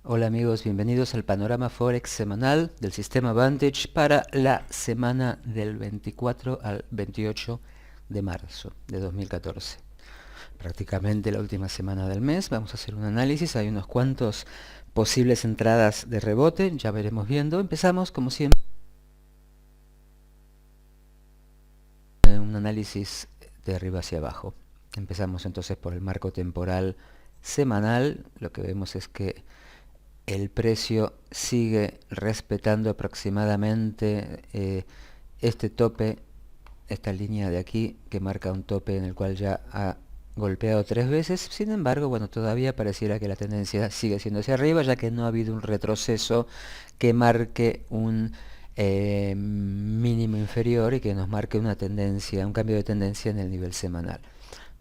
Hola amigos, bienvenidos al panorama Forex semanal del sistema Vantage para la semana del 24 al 28 de marzo de 2014. Prácticamente la última semana del mes. Vamos a hacer un análisis, hay unos cuantos posibles entradas de rebote, ya veremos viendo. Empezamos como siempre un análisis de arriba hacia abajo. Empezamos entonces por el marco temporal semanal. Lo que vemos es que el precio sigue respetando aproximadamente este tope, esta línea de aquí que marca un tope en el cual ya ha golpeado 3 veces. Sin embargo, bueno, todavía pareciera que la tendencia sigue siendo hacia arriba, ya que no ha habido un retroceso que marque un mínimo inferior y que nos marque una tendencia, un cambio de tendencia en el nivel semanal.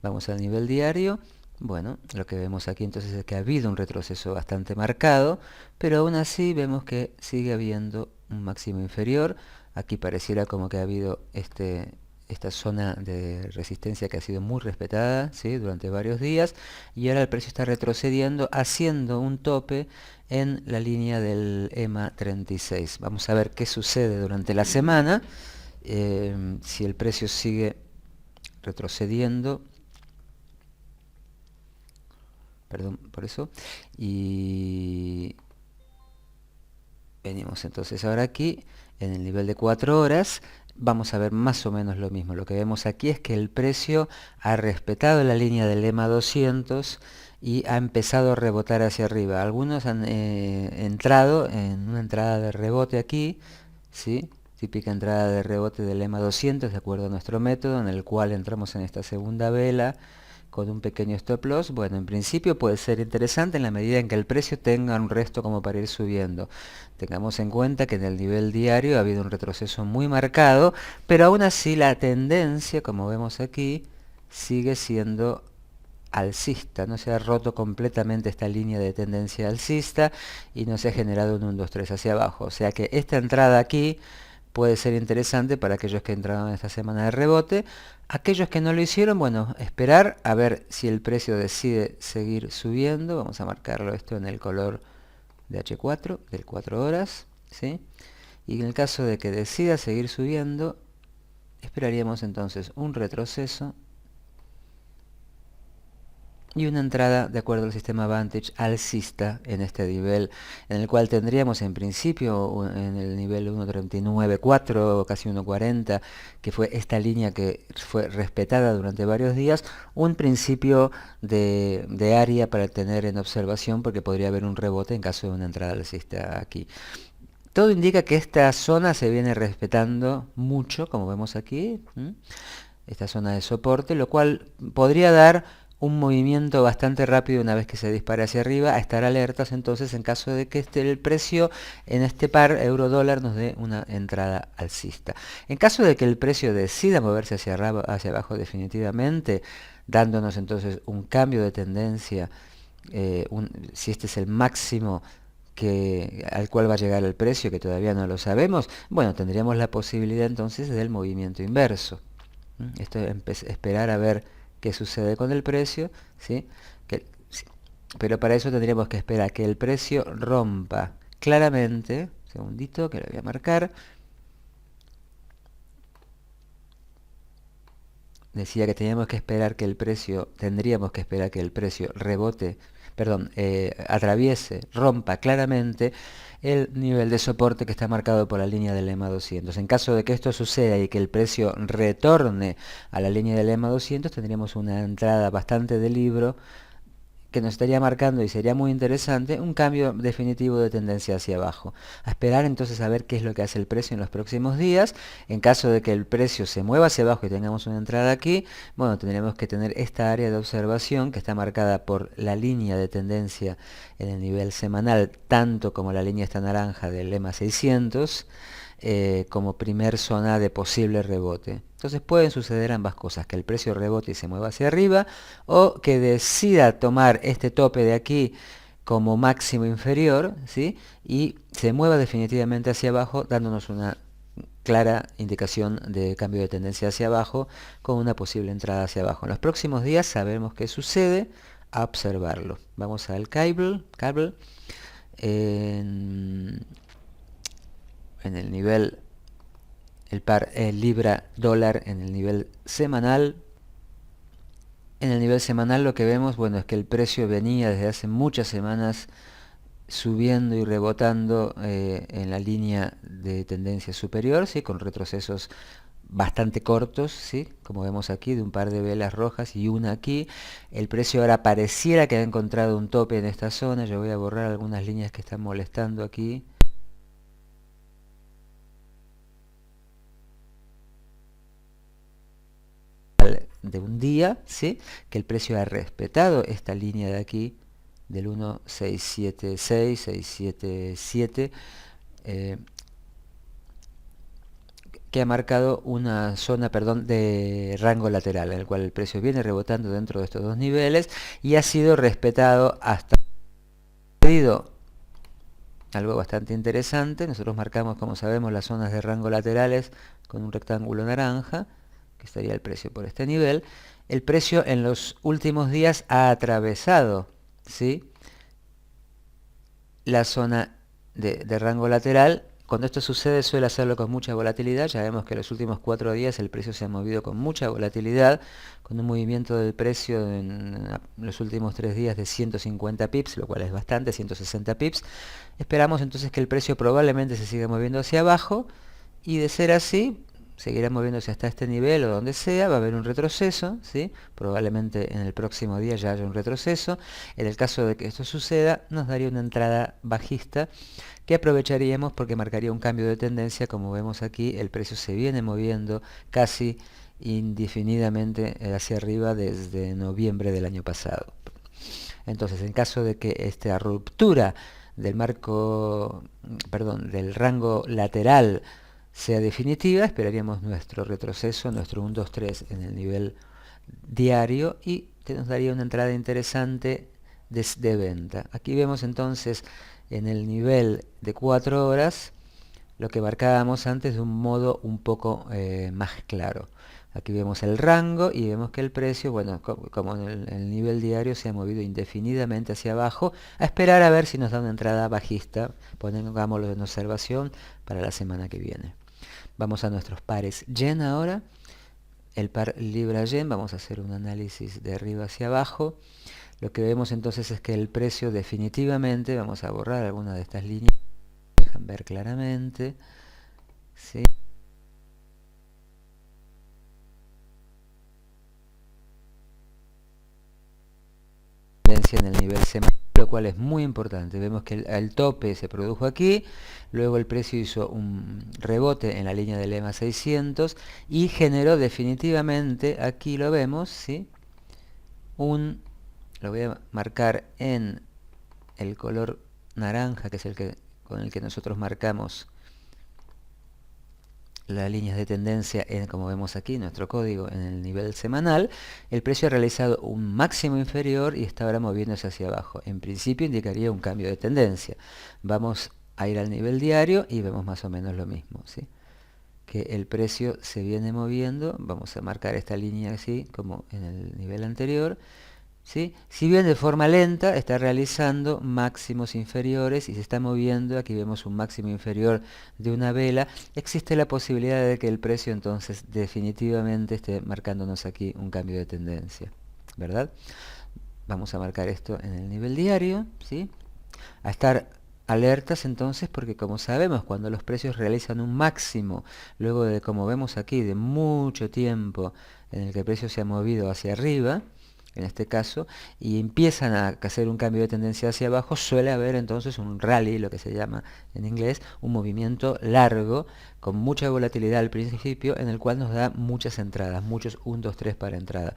Vamos al nivel diario. Bueno, lo que vemos aquí entonces es que ha habido un retroceso bastante marcado, pero aún así vemos que sigue habiendo un máximo inferior. Aquí pareciera como que ha habido esta zona de resistencia que ha sido muy respetada, ¿sí?, durante varios días, y ahora el precio está retrocediendo, haciendo un tope en la línea del EMA 36. Vamos a ver qué sucede durante la semana, si el precio sigue retrocediendo. Perdón por eso. Y venimos entonces ahora aquí en el nivel de 4 horas. Vamos a ver más o menos lo mismo. Lo que vemos aquí es que el precio ha respetado la línea del EMA 200 y ha empezado a rebotar hacia arriba. Algunos han entrado en una entrada de rebote aquí, ¿sí?, típica entrada de rebote del EMA 200 de acuerdo a nuestro método, en el cual entramos en esta segunda vela con un pequeño stop loss. Bueno, en principio puede ser interesante en la medida en que el precio tenga un resto como para ir subiendo. Tengamos en cuenta que en el nivel diario ha habido un retroceso muy marcado, pero aún así la tendencia, como vemos aquí, sigue siendo alcista. No se ha roto completamente esta línea de tendencia alcista y no se ha generado un 1, 2, 3 hacia abajo. O sea que esta entrada aquí puede ser interesante para aquellos que entraron en esta semana de rebote. Aquellos que no lo hicieron, bueno, esperar a ver si el precio decide seguir subiendo. Vamos a marcarlo esto en el color de H4, del 4 horas, ¿sí? Y en el caso de que decida seguir subiendo, esperaríamos entonces un retroceso y una entrada de acuerdo al sistema Vantage alcista en este nivel, en el cual tendríamos en principio en el nivel 1.39.4, casi 1.40, que fue esta línea que fue respetada durante varios días, un principio de área para tener en observación, porque podría haber un rebote en caso de una entrada alcista aquí. Todo indica que esta zona se viene respetando mucho, como vemos aquí, esta zona de soporte, lo cual podría dar un movimiento bastante rápido una vez que se dispare hacia arriba, a estar alertas entonces en caso de que el precio en este par euro-dólar nos dé una entrada alcista. En caso de que el precio decida moverse hacia abajo definitivamente, dándonos entonces un cambio de tendencia, si este es el máximo al cual va a llegar el precio, que todavía no lo sabemos, bueno, tendríamos la posibilidad entonces del movimiento inverso. Esto es esperar a ver qué sucede con el precio, ¿sí? Sí. Pero para eso tendríamos que esperar que el precio rompa claramente, un segundito que lo voy a marcar. Decía que tendríamos que esperar que el precio rebote, perdón, atraviese, rompa claramente el nivel de soporte que está marcado por la línea del EMA 200. En caso de que esto suceda y que el precio retorne a la línea del EMA 200, tendríamos una entrada bastante de libro que nos estaría marcando, y sería muy interesante, un cambio definitivo de tendencia hacia abajo. A esperar entonces a ver qué es lo que hace el precio en los próximos días. En caso de que el precio se mueva hacia abajo y tengamos una entrada aquí, bueno, tendremos que tener esta área de observación que está marcada por la línea de tendencia en el nivel semanal, tanto como la línea esta naranja del EMA 600, como primer zona de posible rebote. Entonces pueden suceder ambas cosas, que el precio rebote y se mueva hacia arriba, o que decida tomar este tope de aquí como máximo inferior, ¿sí?, y se mueva definitivamente hacia abajo, dándonos una clara indicación de cambio de tendencia hacia abajo, con una posible entrada hacia abajo. En los próximos días sabemos qué sucede, a observarlo. Vamos al cable. en el nivel, el par libra-dólar en el nivel semanal. En el nivel semanal lo que vemos, bueno, es que el precio venía desde hace muchas semanas subiendo y rebotando en la línea de tendencia superior, ¿sí? Con retrocesos bastante cortos, ¿sí? Como vemos aquí, de un par de velas rojas y una aquí. El precio ahora pareciera que ha encontrado un tope en esta zona. Yo voy a borrar algunas líneas que están molestando aquí. De un día, ¿sí? Que el precio ha respetado esta línea de aquí del 1676, 677, que ha marcado una zona, perdón, de rango lateral, en el cual el precio viene rebotando dentro de estos dos niveles y ha sido respetado hasta algo bastante interesante. Nosotros marcamos, como sabemos, las zonas de rango laterales con un rectángulo naranja, que estaría el precio por este nivel. El precio en los últimos días ha atravesado, ¿sí?, la zona de rango lateral. Cuando esto sucede suele hacerlo con mucha volatilidad. Ya vemos que en los últimos 4 días el precio se ha movido con mucha volatilidad, con un movimiento del precio en los últimos 3 días de 150 pips, lo cual es bastante, 160 pips. Esperamos entonces que el precio probablemente se siga moviendo hacia abajo, y de ser así, seguirá moviéndose hasta este nivel o donde sea. Va a haber un retroceso, ¿sí? Probablemente en el próximo día ya haya un retroceso. En el caso de que esto suceda, nos daría una entrada bajista que aprovecharíamos porque marcaría un cambio de tendencia. Como vemos aquí, el precio se viene moviendo casi indefinidamente hacia arriba desde noviembre del año pasado. Entonces, en caso de que esta ruptura del marco, perdón, del rango lateral sea definitiva, esperaríamos nuestro retroceso, nuestro 1, 2, 3 en el nivel diario, y nos daría una entrada interesante de venta. Aquí vemos entonces en el nivel de 4 horas lo que marcábamos antes de un modo un poco más claro. Aquí vemos el rango y vemos que el precio, bueno, como en el nivel diario, se ha movido indefinidamente hacia abajo, a esperar a ver si nos da una entrada bajista. Pongámoslo en observación para la semana que viene. Vamos a nuestros pares yen ahora. El par libra-yen, vamos a hacer un análisis de arriba hacia abajo. Lo que vemos entonces es que el precio definitivamente, vamos a borrar alguna de estas líneas, dejan ver claramente, ¿sí? En el nivel semanal, lo cual es muy importante. Vemos que el tope se produjo aquí, luego el precio hizo un rebote en la línea del EMA 600 y generó definitivamente, aquí lo vemos, ¿sí?, lo voy a marcar en el color naranja, que es con el que nosotros marcamos las líneas de tendencia, como vemos aquí, nuestro código en el nivel semanal. El precio ha realizado un máximo inferior y está ahora moviéndose hacia abajo. En principio indicaría un cambio de tendencia. Vamos a ir al nivel diario y vemos más o menos lo mismo, ¿sí?, que el precio se viene moviendo. Vamos a marcar esta línea así como en el nivel anterior, ¿sí? Si bien de forma lenta, está realizando máximos inferiores y se está moviendo. Aquí vemos un máximo inferior de una vela. Existe la posibilidad de que el precio entonces definitivamente esté marcándonos aquí un cambio de tendencia, ¿verdad? Vamos a marcar esto en el nivel diario, ¿sí? A estar alertas entonces, porque como sabemos, cuando los precios realizan un máximo, luego de, como vemos aquí, de mucho tiempo en el que el precio se ha movido hacia arriba, en este caso, y empiezan a hacer un cambio de tendencia hacia abajo, suele haber entonces un rally, lo que se llama en inglés, un movimiento largo, con mucha volatilidad al principio, en el cual nos da muchas entradas, muchos 1, 2, 3 para entrada.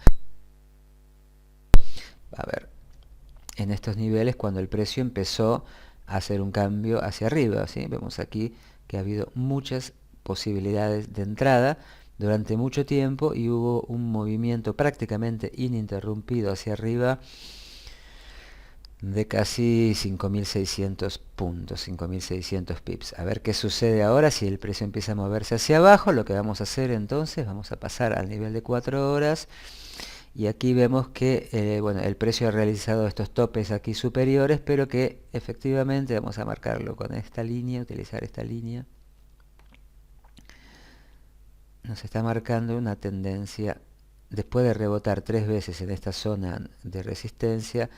A ver, en estos niveles, cuando el precio empezó a hacer un cambio hacia arriba, ¿sí? Vemos aquí que ha habido muchas posibilidades de entrada durante mucho tiempo y hubo un movimiento prácticamente ininterrumpido hacia arriba de casi 5.600 puntos, 5.600 pips. A ver qué sucede ahora si el precio empieza a moverse hacia abajo. Lo que vamos a hacer entonces, vamos a pasar al nivel de 4 horas y aquí vemos que bueno, el precio ha realizado estos topes aquí superiores, pero que efectivamente vamos a marcarlo con esta línea, utilizar esta línea. Nos está marcando una tendencia, después de rebotar 3 veces en esta zona de resistencia,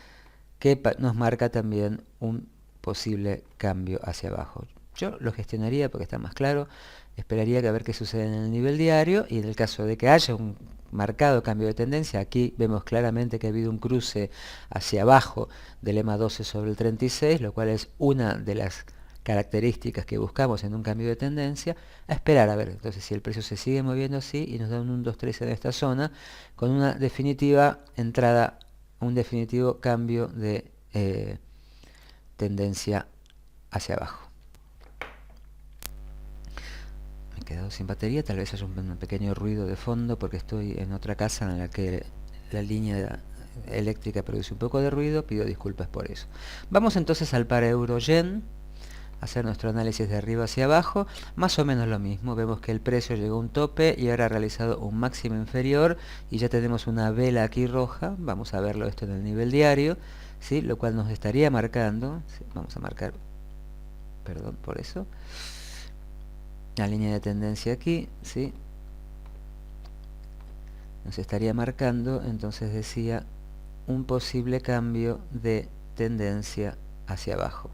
que nos marca también un posible cambio hacia abajo. Yo lo gestionaría porque está más claro, esperaría que a ver qué sucede en el nivel diario, y en el caso de que haya un marcado cambio de tendencia, aquí vemos claramente que ha habido un cruce hacia abajo del EMA 12 sobre el 36, lo cual es una de las características que buscamos en un cambio de tendencia, a esperar a ver entonces si el precio se sigue moviendo así y nos da un 1, 2, 3 en esta zona, con una definitiva entrada, un definitivo cambio de tendencia hacia abajo. Me he quedado sin batería, tal vez haya un pequeño ruido de fondo porque estoy en otra casa en la que la línea eléctrica produce un poco de ruido, pido disculpas por eso. Vamos entonces al par euro-yen, hacer nuestro análisis de arriba hacia abajo, más o menos lo mismo. Vemos que el precio llegó a un tope y ahora ha realizado un máximo inferior y ya tenemos una vela aquí roja. Vamos a verlo esto en el nivel diario, ¿sí? Lo cual nos estaría marcando, ¿sí? Vamos a marcar, perdón por eso, la línea de tendencia aquí, ¿sí? Nos estaría marcando, entonces decía, un posible cambio de tendencia hacia abajo.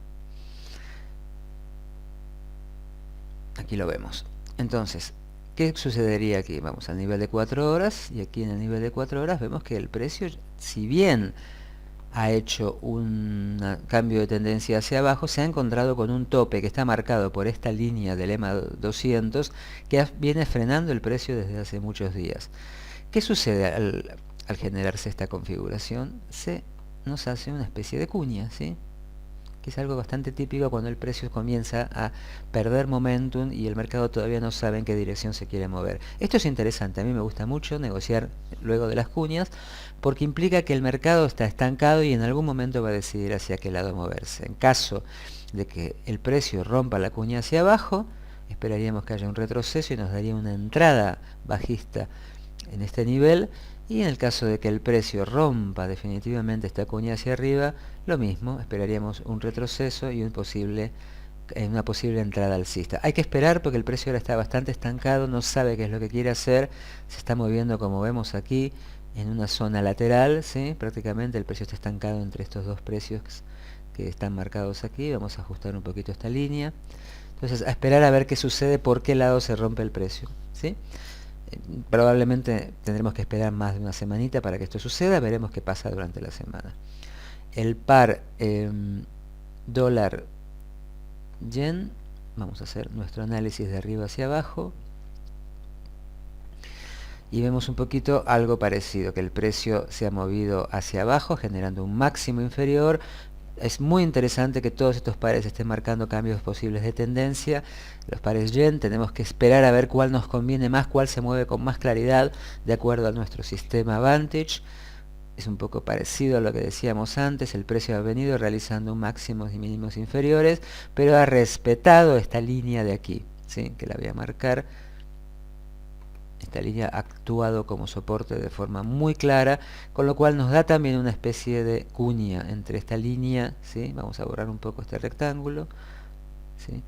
Aquí lo vemos. Entonces, ¿qué sucedería aquí? Vamos al nivel de 4 horas y aquí en el nivel de 4 horas vemos que el precio, si bien ha hecho un cambio de tendencia hacia abajo, se ha encontrado con un tope que está marcado por esta línea del EMA 200 que viene frenando el precio desde hace muchos días. ¿Qué sucede al generarse esta configuración? Se nos hace una especie de cuña, ¿sí? Que es algo bastante típico cuando el precio comienza a perder momentum y el mercado todavía no sabe en qué dirección se quiere mover. Esto es interesante, a mí me gusta mucho negociar luego de las cuñas, porque implica que el mercado está estancado y en algún momento va a decidir hacia qué lado moverse. En caso de que el precio rompa la cuña hacia abajo, esperaríamos que haya un retroceso y nos daría una entrada bajista en este nivel, y en el caso de que el precio rompa definitivamente esta cuña hacia arriba, lo mismo, esperaríamos un retroceso y una posible entrada alcista. Hay que esperar porque el precio ahora está bastante estancado, no sabe qué es lo que quiere hacer, se está moviendo como vemos aquí en una zona lateral, ¿sí? Prácticamente el precio está estancado entre estos dos precios que están marcados aquí. Vamos a ajustar un poquito esta línea. Entonces, a esperar a ver qué sucede, por qué lado se rompe el precio, ¿sí? Probablemente tendremos que esperar más de una semanita para que esto suceda, veremos qué pasa durante la semana. El par dólar yen, vamos a hacer nuestro análisis de arriba hacia abajo y vemos un poquito algo parecido, que el precio se ha movido hacia abajo generando un máximo inferior. Es muy interesante que todos estos pares estén marcando cambios posibles de tendencia. Los pares yen tenemos que esperar a ver cuál nos conviene más, cuál se mueve con más claridad de acuerdo a nuestro sistema Vantage. Es un poco parecido a lo que decíamos antes, el precio ha venido realizando máximos y mínimos inferiores, pero ha respetado esta línea de aquí, ¿sí? Que la voy a marcar. Esta línea ha actuado como soporte de forma muy clara, con lo cual nos da también una especie de cuña entre esta línea, ¿sí? Vamos a borrar un poco este rectángulo, ¿sí?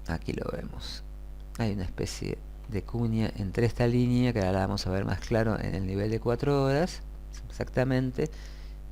Aquí lo vemos. Hay una especie de cuña entre esta línea, que ahora la vamos a ver más claro en el nivel de 4 horas, exactamente,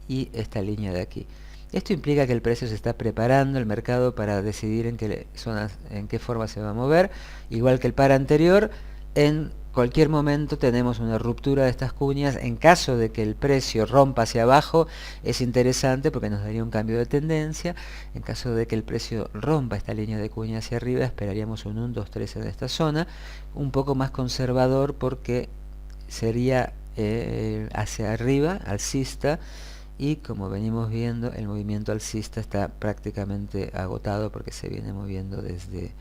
y esta línea de aquí. Esto implica que el precio se está preparando el mercado para decidir en qué zonas, en qué forma se va a mover, igual que el par anterior. En cualquier momento tenemos una ruptura de estas cuñas. En caso de que el precio rompa hacia abajo, es interesante porque nos daría un cambio de tendencia. En caso de que el precio rompa esta línea de cuña hacia arriba, esperaríamos un 1, 2, 3 en esta zona, un poco más conservador porque sería hacia arriba, alcista, y como venimos viendo, el movimiento alcista está prácticamente agotado porque se viene moviendo desde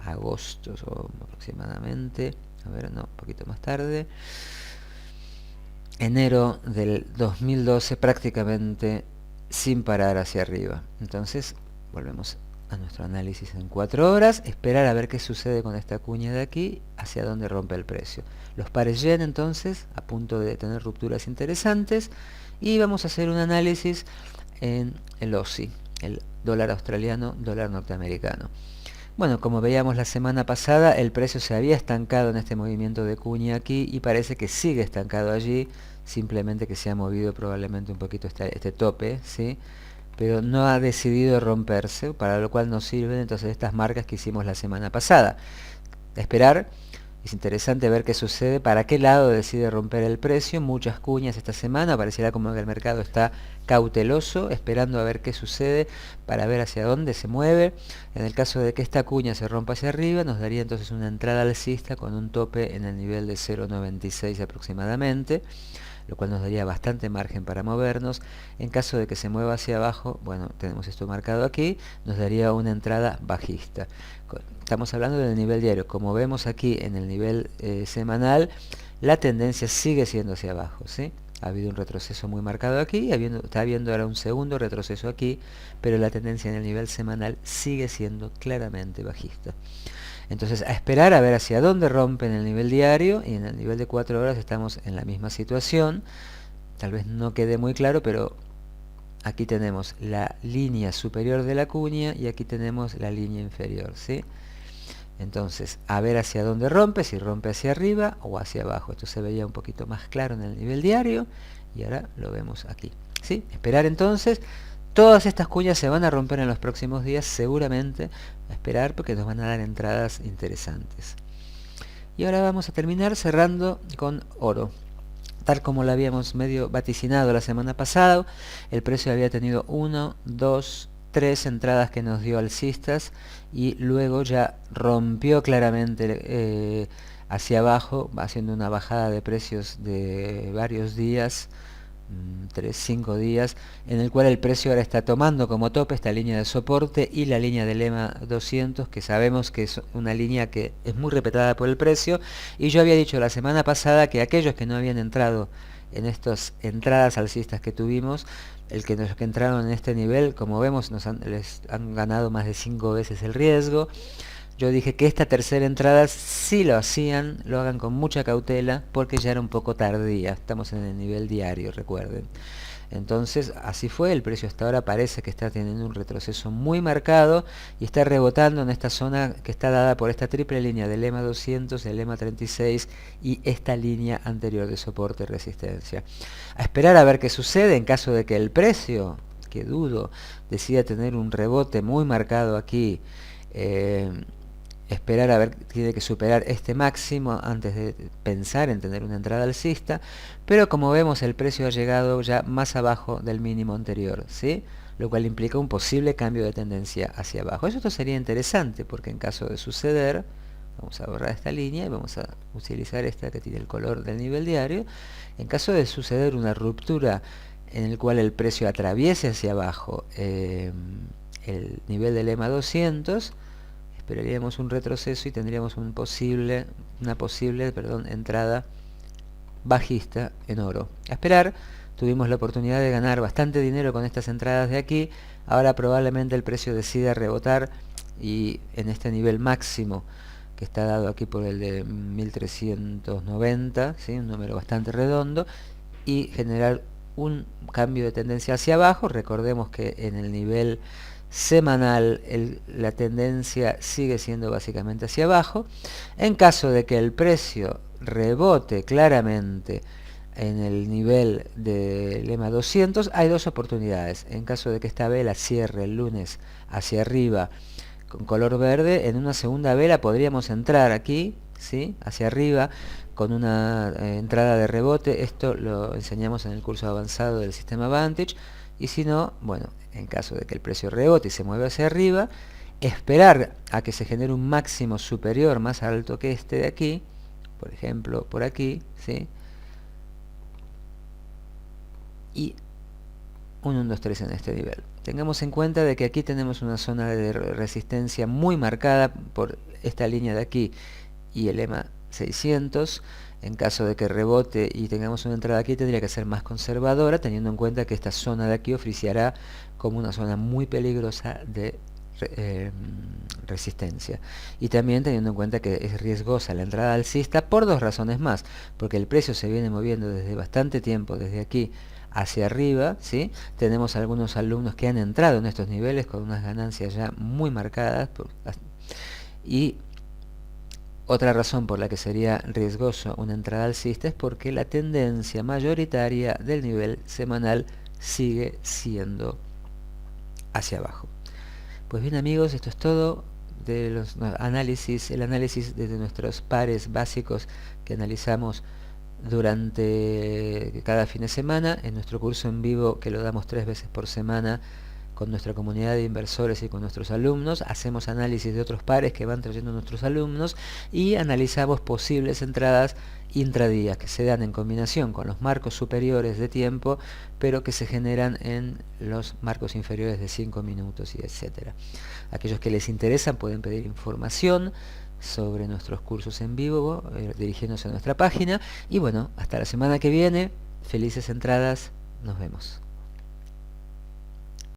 agosto aproximadamente, a ver, no, un poquito más tarde, enero del 2012, prácticamente sin parar hacia arriba. Entonces volvemos a nuestro análisis en 4 horas, esperar a ver qué sucede con esta cuña de aquí, hacia dónde rompe el precio. Los pares yen entonces, a punto de tener rupturas interesantes, y vamos a hacer un análisis en el Aussie, el dólar australiano, dólar norteamericano. Bueno, como veíamos la semana pasada, el precio se había estancado en este movimiento de cuña aquí y parece que sigue estancado allí, simplemente que se ha movido probablemente un poquito este tope, ¿sí? Pero no ha decidido romperse, para lo cual nos sirven entonces estas marcas que hicimos la semana pasada. Esperar, es interesante ver qué sucede, para qué lado decide romper el precio. Muchas cuñas esta semana, pareciera como que el mercado está cauteloso, esperando a ver qué sucede, para ver hacia dónde se mueve. En el caso de que esta cuña se rompa hacia arriba, nos daría entonces una entrada alcista con un tope en el nivel de 0,96 aproximadamente, lo cual nos daría bastante margen para movernos. En caso de que se mueva hacia abajo, bueno, tenemos esto marcado aquí, nos daría una entrada bajista. Estamos hablando del nivel diario. Como vemos aquí en el nivel semanal, la tendencia sigue siendo hacia abajo, ¿sí? Ha habido un retroceso muy marcado aquí, está habiendo ahora un segundo retroceso aquí, pero la tendencia en el nivel semanal sigue siendo claramente bajista. Entonces, a esperar a ver hacia dónde rompen el nivel diario, y en el nivel de 4 horas estamos en la misma situación. Tal vez no quede muy claro, pero aquí tenemos la línea superior de la cuña y aquí tenemos la línea inferior, ¿sí? Entonces, a ver hacia dónde rompe, si rompe hacia arriba o hacia abajo. Esto se veía un poquito más claro en el nivel diario y ahora lo vemos aquí, ¿sí? Esperar entonces. Todas estas cuñas se van a romper en los próximos días, seguramente. A esperar porque nos van a dar entradas interesantes. Y ahora vamos a terminar cerrando con oro. Tal como lo habíamos medio vaticinado la semana pasada, el precio había tenido 1, 2, 3 entradas que nos dio alcistas y luego ya rompió claramente hacia abajo, haciendo una bajada de precios de varios días, 5 días, en el cual el precio ahora está tomando como tope esta línea de soporte y la línea del EMA 200, que sabemos que es una línea que es muy respetada por el precio. Y yo había dicho la semana pasada que aquellos que no habían entrado en estas entradas alcistas que tuvimos, los que entraron en este nivel, como vemos, les han ganado más de 5 veces el riesgo. Yo dije que esta tercera entrada, si lo hacían, lo hagan con mucha cautela, porque ya era un poco tardía. Estamos en el nivel diario, recuerden. Entonces, así fue. El precio hasta ahora parece que está teniendo un retroceso muy marcado y está rebotando en esta zona que está dada por esta triple línea del EMA 200, el EMA 36 y esta línea anterior de soporte y resistencia. A esperar a ver qué sucede en caso de que el precio, que dudo, decida tener un rebote muy marcado aquí. Esperar a ver, tiene que superar este máximo antes de pensar en tener una entrada alcista, pero como vemos el precio ha llegado ya más abajo del mínimo anterior, ¿sí? Lo cual implica un posible cambio de tendencia hacia abajo. Esto sería interesante porque en caso de suceder, vamos a borrar esta línea y vamos a utilizar esta que tiene el color del nivel diario. En caso de suceder una ruptura en el cual el precio atraviese hacia abajo el nivel del EMA 200, esperaríamos un retroceso y tendríamos una posible entrada bajista en oro. A esperar. Tuvimos la oportunidad de ganar bastante dinero con estas entradas de aquí. Ahora probablemente el precio decida rebotar y en este nivel máximo que está dado aquí por el de 1390, ¿sí? Un número bastante redondo, y generar un cambio de tendencia hacia abajo. Recordemos que en el nivel semanal la tendencia sigue siendo básicamente hacia abajo. En caso de que el precio rebote claramente en el nivel del EMA 200, hay dos oportunidades. En caso de que esta vela cierre el lunes hacia arriba con color verde, en una segunda vela podríamos entrar aquí, ¿sí? Hacia arriba con una entrada de rebote. Esto lo enseñamos en el curso avanzado del sistema Vantage. Y si no, bueno, en caso de que el precio rebote y se mueva hacia arriba, esperar a que se genere un máximo superior más alto que este de aquí, por ejemplo por aquí, ¿sí? Y un 1, 2, 3 en este nivel. Tengamos en cuenta de que aquí tenemos una zona de resistencia muy marcada por esta línea de aquí y el EMA 600. En caso de que rebote y tengamos una entrada aquí, tendría que ser más conservadora, teniendo en cuenta que esta zona de aquí oficiará como una zona muy peligrosa de resistencia. Y también teniendo en cuenta que es riesgosa la entrada alcista por dos razones más, porque el precio se viene moviendo desde bastante tiempo, desde aquí hacia arriba, ¿sí? Tenemos algunos alumnos que han entrado en estos niveles con unas ganancias ya muy marcadas, y otra razón por la que sería riesgoso una entrada alcista es porque la tendencia mayoritaria del nivel semanal sigue siendo hacia abajo. Pues bien amigos, esto es todo de los análisis, el análisis de nuestros pares básicos que analizamos durante cada fin de semana en nuestro curso en vivo que lo damos 3 veces por semana con nuestra comunidad de inversores y con nuestros alumnos. Hacemos análisis de otros pares que van trayendo nuestros alumnos y analizamos posibles entradas intradías que se dan en combinación con los marcos superiores de tiempo, pero que se generan en los marcos inferiores de 5 minutos y etcétera. Aquellos que les interesan pueden pedir información sobre nuestros cursos en vivo dirigiéndose a nuestra página. Y bueno, hasta la semana que viene. Felices entradas. Nos vemos.